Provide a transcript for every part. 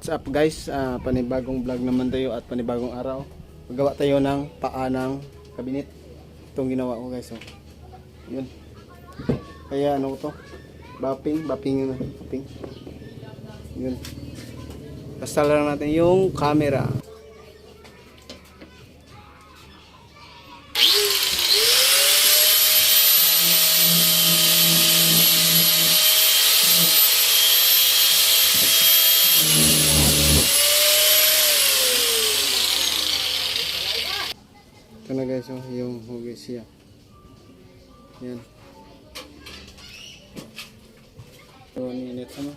What's up guys, panibagong vlog naman tayo at panibagong araw. Magawa tayo ng paa ng kabinet. Itong ginawa ko guys, oh. Yun. Kaya ano to? Bapping yun, bapping. Yun. Basta lang natin yung camera. Ito na guys, oh, yung hugis siya. Yan. So, ninit sama.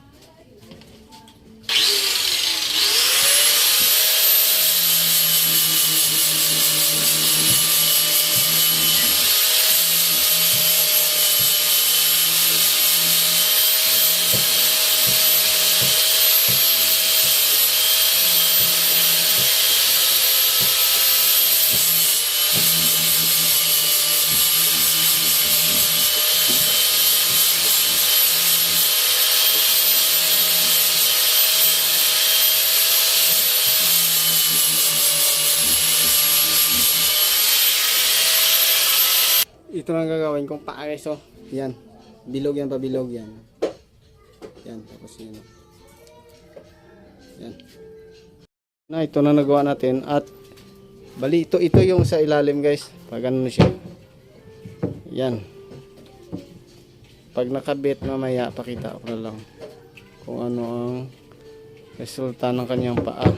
Ito lang gagawin kong paa guys, oh. Yan. Bilog yan, pabilog yan. Yan, tapos yun. Yan. Na ito na nagawa natin at bali ito yung sa ilalim guys. Pag ano na siya. Yan. Pag nakabit mamaya pakita ko na lang kung ano ang resulta ng kanyang paa.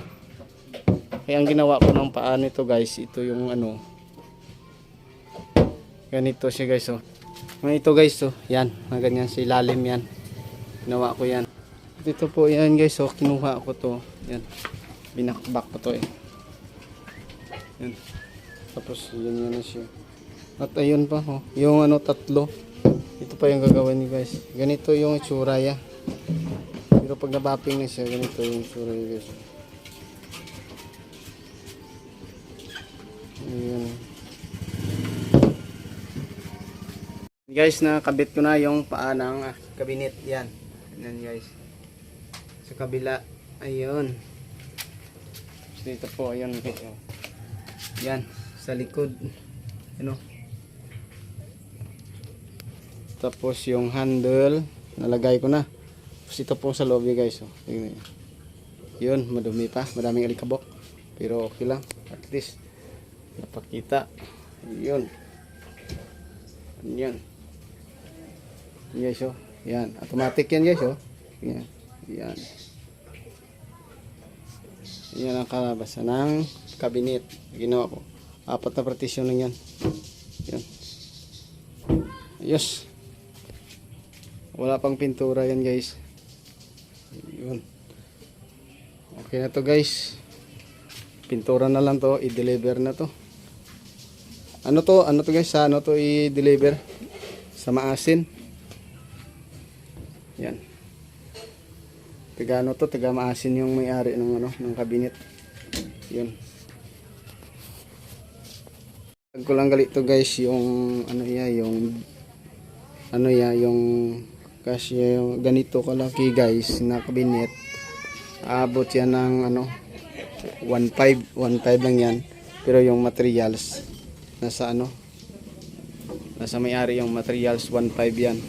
Kaya ang ginawa ko ng paa nito guys, ito yung ano, ganito siya guys, oh. Ito guys, oh. Yan, na ganyan sa ilalim yan. Ginawa ko yan. Ito po yan guys, oh. Kinuha ko to. Yan. Binakbak ko to eh. Yan. Tapos yan na siya. At ayun pa, oh. Yung ano tatlo. Ito pa yung gagawin niyo guys. Ganito yung itsura ya. Pero pag nabapping na siya, ganito yung itsura niya guys. Ayan. Guys, nakabit ko na yung paa ng kabinet. Yan. Yan guys. Sa kabila. Ayun. Dito po. Ayun. Yan. Sa likod. Ano. Tapos yung handle. Nalagay ko na. Tapos ito po sa lobby guys. Oh. Yun. Madumi pa. Madaming alikabok. Pero okay lang. At least. Napakita. Yun. Yan. Guys, oh. Yan, automatic yan guys, oh. Yan. Yan. Yan ang kalabasan ng cabinet. Ginawa ko. 4 na partition lang yan. Yan. Ayos. Wala pang pintura yan guys. Yun. Okay na to guys. Pintura na lang to. I-deliver na to. Ano to guys? Sa ano to i-deliver? Sa Maasin. Yan. Taga ano to, taga Maasin yung may-ari ng ano, ng cabinet. Yun. Pag ko lang galit to guys, yung ano yung kasi yung ganito kalaki guys na cabinet. Abot yan ng ano 1.5 lang yan. Pero yung materials nasa ano, nasa may-ari yung materials 1.5 yan.